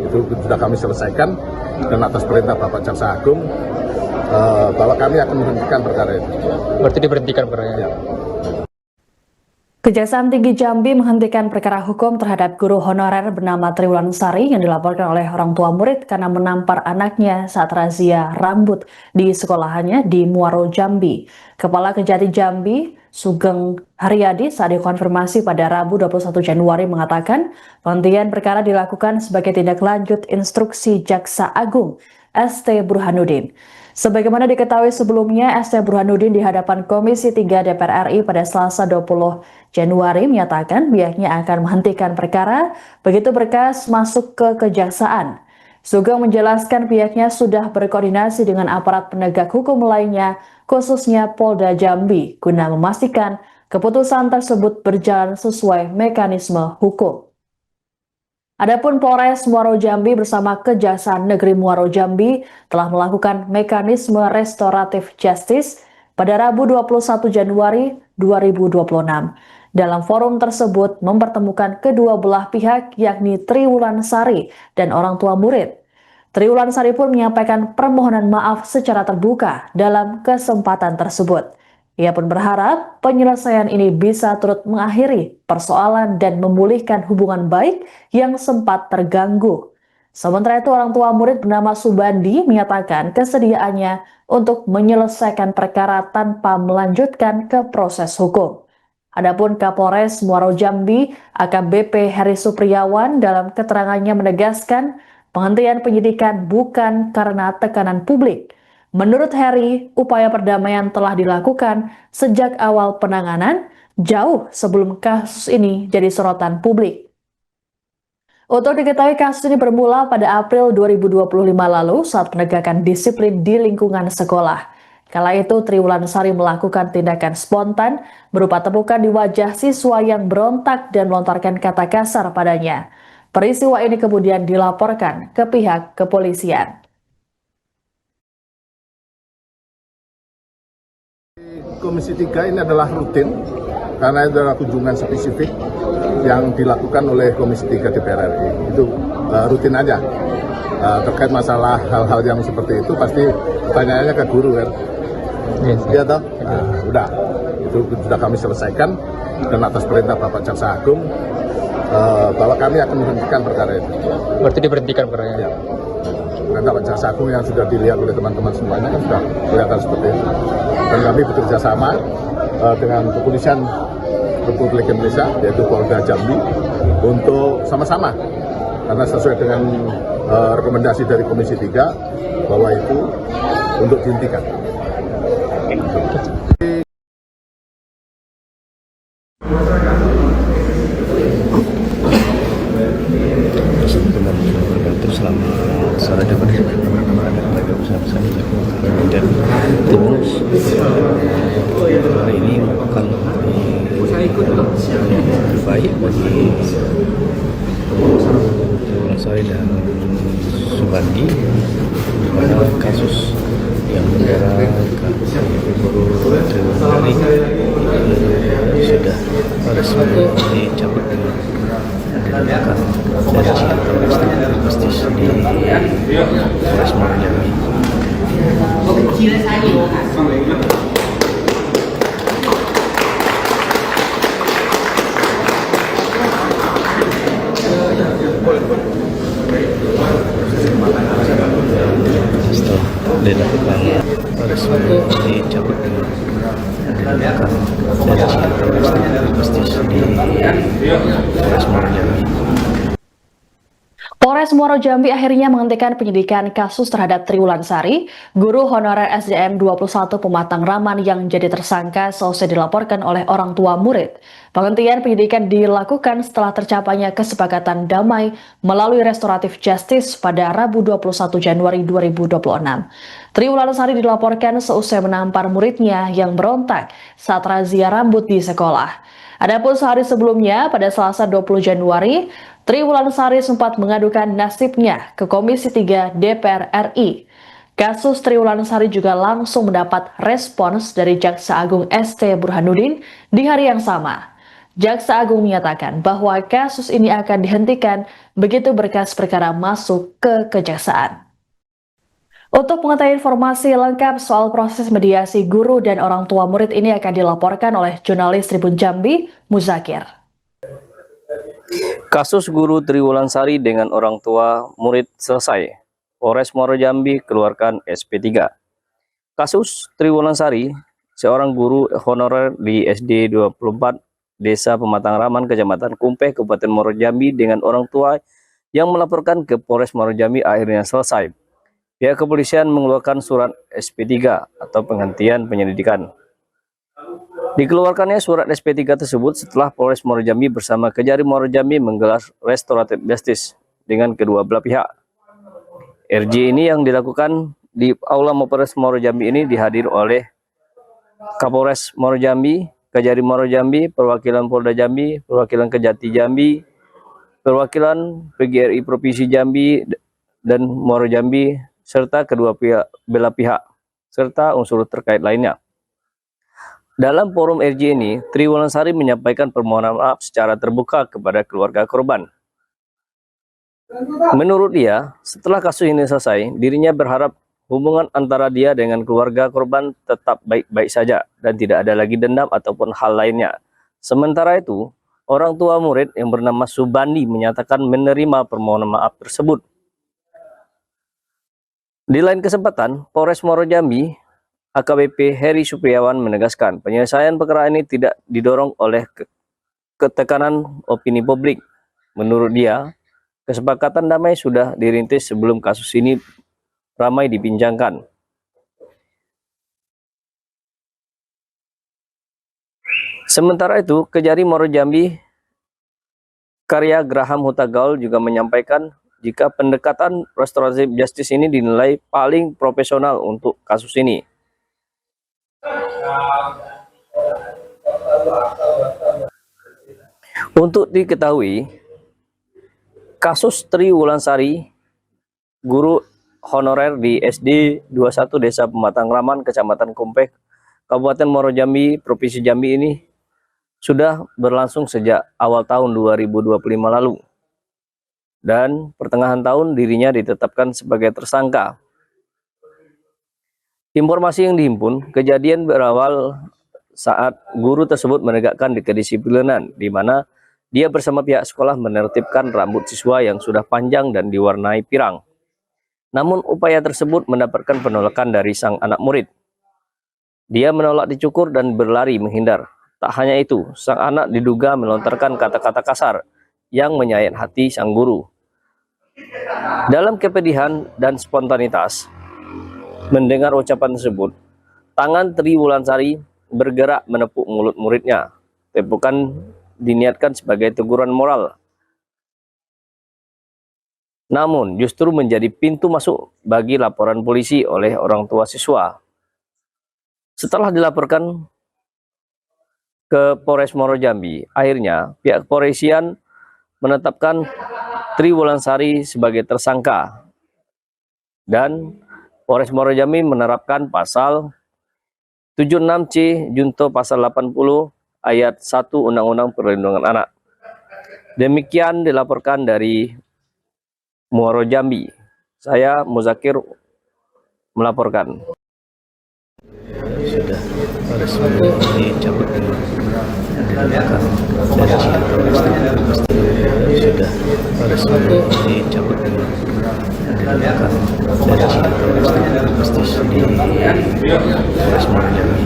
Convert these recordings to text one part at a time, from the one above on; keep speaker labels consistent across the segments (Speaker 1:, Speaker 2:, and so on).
Speaker 1: itu sudah kami selesaikan, dan atas perintah Bapak Jaksa Agung bahwa kami akan menghentikan perkara itu.
Speaker 2: Berarti diberhentikan perkaranya?
Speaker 1: Ya.
Speaker 3: Kejaksaan Tinggi Jambi menghentikan perkara hukum terhadap guru honorer bernama Triwulansari yang dilaporkan oleh orang tua murid karena menampar anaknya saat razia rambut di sekolahannya di Muaro, Jambi. Kepala Kejati Jambi, Sugeng Haryadi, saat dikonfirmasi pada Rabu 21 Januari mengatakan penghentian perkara dilakukan sebagai tindak lanjut instruksi Jaksa Agung ST Burhanuddin. Sebagaimana diketahui sebelumnya, ST Burhanuddin di hadapan Komisi 3 DPR RI pada Selasa 20 Januari menyatakan pihaknya akan menghentikan perkara begitu berkas masuk ke kejaksaan. Sugeng menjelaskan pihaknya sudah berkoordinasi dengan aparat penegak hukum lainnya, khususnya Polda Jambi, guna memastikan keputusan tersebut berjalan sesuai mekanisme hukum. Adapun Polres Muaro Jambi bersama Kejaksaan Negeri Muaro Jambi telah melakukan mekanisme restoratif justice pada Rabu 21 Januari 2026. Dalam forum tersebut mempertemukan kedua belah pihak yakni Triwulansari dan orang tua murid. Triwulansari pun menyampaikan permohonan maaf secara terbuka dalam kesempatan tersebut. Ia pun berharap penyelesaian ini bisa turut mengakhiri persoalan dan memulihkan hubungan baik yang sempat terganggu. Sementara itu, orang tua murid bernama Subandi menyatakan kesediaannya untuk menyelesaikan perkara tanpa melanjutkan ke proses hukum. Adapun Kapolres Muaro Jambi, AKBP Heri Supriyawan, dalam keterangannya menegaskan penghentian penyidikan bukan karena tekanan publik. Menurut Heri, upaya perdamaian telah dilakukan sejak awal penanganan, jauh sebelum kasus ini jadi sorotan publik. Untuk diketahui, kasus ini bermula pada April 2025 lalu saat penegakan disiplin di lingkungan sekolah. Kala itu, Triwulansari melakukan tindakan spontan berupa tepukan di wajah siswa yang berontak dan melontarkan kata kasar padanya. Peristiwa ini kemudian dilaporkan ke pihak kepolisian.
Speaker 1: Komisi 3 ini adalah rutin karena itu adalah kunjungan spesifik yang dilakukan oleh Komisi 3 DPR RI. Itu rutin aja. Terkait masalah hal-hal yang seperti itu pasti pertanyaannya ke guru kan. Iya toh? Nah, udah. Itu sudah kami selesaikan, dan atas perintah Bapak Jaksa Agung bahwa kami akan menghentikan perkara itu.
Speaker 2: Berarti diberhentikan perkaranya?
Speaker 1: Ya. Perintah Bapak Jaksa Agung yang sudah dilihat oleh teman-teman semuanya kan sudah kelihatan seperti itu. Dan kami bekerja sama dengan Kepolisian Republik Indonesia, yaitu Polda Jambi, untuk sama-sama, karena sesuai dengan rekomendasi dari Komisi 3 bahwa itu untuk dihentikan.
Speaker 4: Selamat sore teman-teman, ada keluarga besar-besar dan timnas. Hari ini merupakan yang terbaik bagi Triwulansari dan Subandi pada kasus yang bendera guru Triwulansari sudah resmi dicabut dengan dilakukan dari justice di Polres Muaro Jambi. Setelah dilakukan resmi dicabut dengan dilakukan dari justice di Polres Muaro Jambi.
Speaker 3: Polres Muaro Jambi akhirnya menghentikan penyidikan kasus terhadap Triwulansari, guru honorer SDN 21 Pematang Raman yang jadi tersangka seusai dilaporkan oleh orang tua murid. Penghentian penyidikan dilakukan setelah tercapainya kesepakatan damai melalui restoratif justice pada Rabu 21 Januari 2026. Triwulansari dilaporkan seusai menampar muridnya yang berontak saat razia rambut di sekolah. Adapun sehari sebelumnya, pada Selasa 20 Januari, Triwulansari sempat mengadukan nasibnya ke Komisi 3 DPR RI. Kasus Triwulansari juga langsung mendapat respons dari Jaksa Agung ST Burhanuddin di hari yang sama. Jaksa Agung menyatakan bahwa kasus ini akan dihentikan begitu berkas perkara masuk ke kejaksaan. Untuk mengetahui informasi lengkap soal proses mediasi guru dan orang tua murid ini akan dilaporkan oleh jurnalis Tribun Jambi, Muzakir.
Speaker 5: Kasus guru Triwulansari dengan orang tua murid selesai. Polres Muaro Jambi keluarkan SP3. Kasus Triwulansari, seorang guru honorer di SD 24 Desa Pematang Raman, Kecamatan Kumpeh, Kabupaten Muaro Jambi dengan orang tua yang melaporkan ke Polres Muaro Jambi akhirnya selesai. Pihak kepolisian mengeluarkan surat SP3 atau penghentian penyelidikan. Dikeluarkannya surat SP3 tersebut setelah Polres Muaro Jambi bersama Kejari Muaro Jambi menggelar restoratif justice dengan kedua belah pihak. RJ ini yang dilakukan di Aula Mapolres Muaro Jambi ini dihadir oleh Kapolres Muaro Jambi, Kejari Muaro Jambi, perwakilan Polda Jambi, perwakilan Kejati Jambi, perwakilan PGRI Provinsi Jambi dan Muaro Jambi, serta kedua belah pihak, serta unsur terkait lainnya. Dalam forum RJ ini, Triwulansari menyampaikan permohonan maaf secara terbuka kepada keluarga korban. Menurut dia, setelah kasus ini selesai, dirinya berharap hubungan antara dia dengan keluarga korban tetap baik-baik saja dan tidak ada lagi dendam ataupun hal lainnya. Sementara itu, orang tua murid yang bernama Subandi menyatakan menerima permohonan maaf tersebut. Di lain kesempatan, Polres Muaro Jambi, AKBP Heri Supriyawan menegaskan penyelesaian perkara ini tidak didorong oleh ketekanan opini publik. Menurut dia, kesepakatan damai sudah dirintis sebelum kasus ini ramai dibincangkan. Sementara itu, Kejari Muaro Jambi karya Graham Huta Gaul juga menyampaikan jika pendekatan restoratif justice ini dinilai paling profesional untuk kasus ini. Untuk diketahui, kasus Triwulansari, guru honorer di SD 21 Desa Pematang Raman, Kecamatan Kumpeh, Kabupaten Muaro Jambi, Provinsi Jambi ini sudah berlangsung sejak awal tahun 2025 lalu. Dan pertengahan tahun dirinya ditetapkan sebagai tersangka. Informasi yang dihimpun, kejadian berawal saat guru tersebut menegakkan kedisiplinan, di mana dia bersama pihak sekolah menertibkan rambut siswa yang sudah panjang dan diwarnai pirang. Namun upaya tersebut mendapatkan penolakan dari sang anak murid. Dia menolak dicukur dan berlari menghindar. Tak hanya itu, sang anak diduga melontarkan kata-kata kasar yang menyayat hati sang guru. Dalam kepedihan dan spontanitas mendengar ucapan tersebut, tangan Triwulansari bergerak menepuk mulut muridnya. Tepukan diniatkan sebagai teguran moral, namun justru menjadi pintu masuk bagi laporan polisi oleh orang tua siswa. Setelah dilaporkan ke Polres Muaro Jambi, akhirnya pihak kepolisian menetapkan Triwulansari sebagai tersangka dan Polres Muaro Jambi menerapkan pasal 76C junto pasal 80 ayat 1 Undang-Undang Perlindungan Anak. Demikian dilaporkan dari Muaro Jambi. Saya Muzakir melaporkan.
Speaker 4: Sudah resmi dicabut dari sudah resmi dicabut dari Polres Muaro Jambi.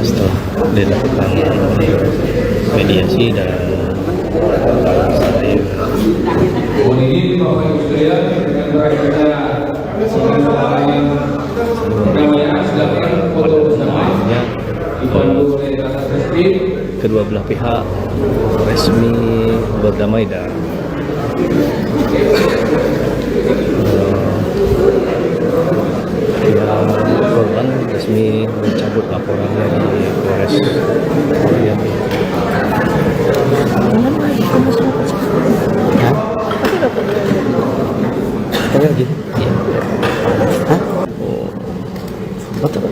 Speaker 4: Setelah dilakukan mediasi dan
Speaker 6: ini Bapak Ibu sekalian dengan berakhirnya silakan foto bersama dipandu oleh Kasat Reskrim.
Speaker 4: kedua belah pihak resmi berdamai dan korban resmi mencabut laporannya di Polres Muaro Jambi.
Speaker 5: Betul.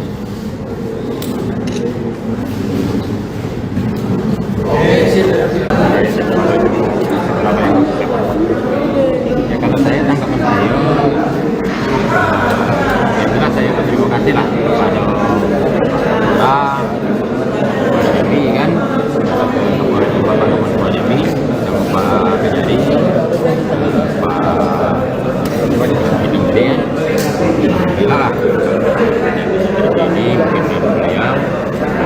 Speaker 7: Ya kalau saya tanggapan saya, itulah saya berterima kasih lah kepada Jambi kan, Bapak Ketua Jambi, sama Pak Kejari, Pak Bidung Gede, alhamdulillah lah. Ini mungkin beliau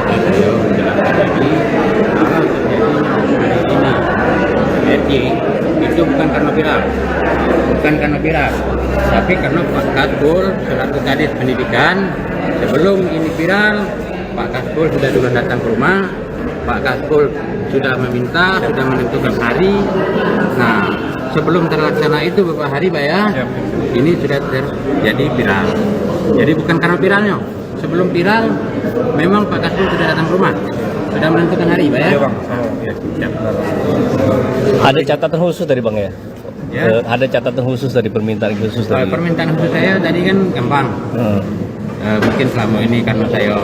Speaker 7: dan beliau menjelaskan lagi kalau terjadinya hari ini itu bukan karena viral, tapi karena Pak Kasbul selaku Kadis Pendidikan sebelum ini viral, Pak Kasbul sudah datang ke rumah, Pak Kasbul sudah meminta, sudah menentukan hari. Nah, sebelum terlaksana itu beberapa hari Pak ya, ini sudah terjadi viral. Jadi bukan karena viralnya, sebelum viral memang Pak Kasbul sudah datang ke rumah, sudah menentukan hari Pak ya.
Speaker 5: Ada catatan khusus dari Bang ya?
Speaker 7: Ya.
Speaker 5: Ada catatan khusus dari permintaan khusus dari.
Speaker 7: Permintaan khusus saya tadi kan gampang. Mungkin selama ini karena saya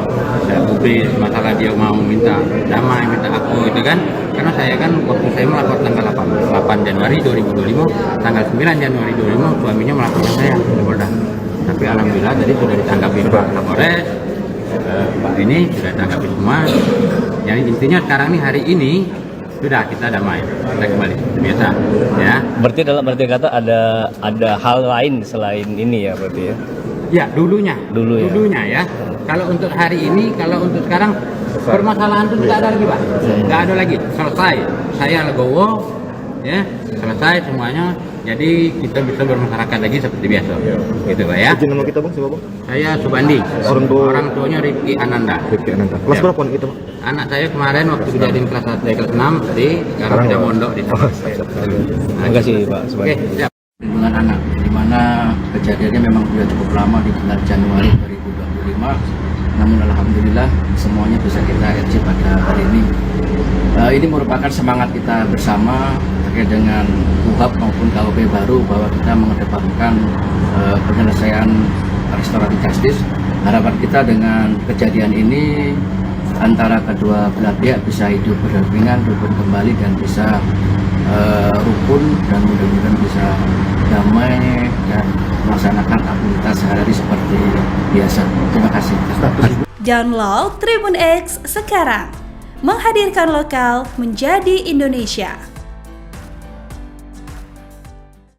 Speaker 7: publis masalah dia mau minta damai, minta aku itu kan, karena saya kan waktu saya melapor tanggal 8 Januari 2025, tanggal 9 Januari 2025 suaminya melaporkan saya ke Polda. Tapi alhamdulillah tadi sudah ditanggapi Pak Kapolres, Pak ini sudah ditanggapi semua. Yang intinya sekarang nih hari ini sudah kita damai, kita kembali biasa ya.
Speaker 5: Berarti dalam arti kata ada hal lain selain ini ya berarti ya?
Speaker 7: Ya dulunya ya. Kalau untuk hari ini, kalau untuk sekarang permasalahan itu tidak ada lagi Pak, tidak ada lagi, selesai. Saya legowo ya, selesai semuanya. Jadi kita bisa bermasyarakat lagi seperti biasa, gitu Pak ya.
Speaker 8: Izin nama kita Bang, siapa Bang?
Speaker 7: Saya Subandi, orang tuanya Rifki Ananda.
Speaker 8: Kelas berapa nih itu Bang?
Speaker 7: Anak saya kemarin waktu kejadian kelas 1 kelas 6 tadi, sekarang sudah mondok di sana.
Speaker 5: Terima kasih Pak Subandi.
Speaker 7: Oke, siap. Perlindungan anak, di mana kejadiannya memang sudah cukup lama di bulan Januari 2025. Namun alhamdulillah semuanya bisa kita achieve pada hari ini. Ini merupakan semangat kita bersama terkait dengan UHAP maupun KUP baru bahwa kita mengedepankan penyelesaian restoratif justice. Harapan kita dengan kejadian ini antara kedua belah pihak bisa hidup berdampingan, rukun kembali dan bisa rukun dan mudah-mudahan bisa damai dan melaksanakan aktivitas sehari-hari seperti biasa. Terima kasih.
Speaker 9: Download Tribun X sekarang, menghadirkan lokal menjadi Indonesia.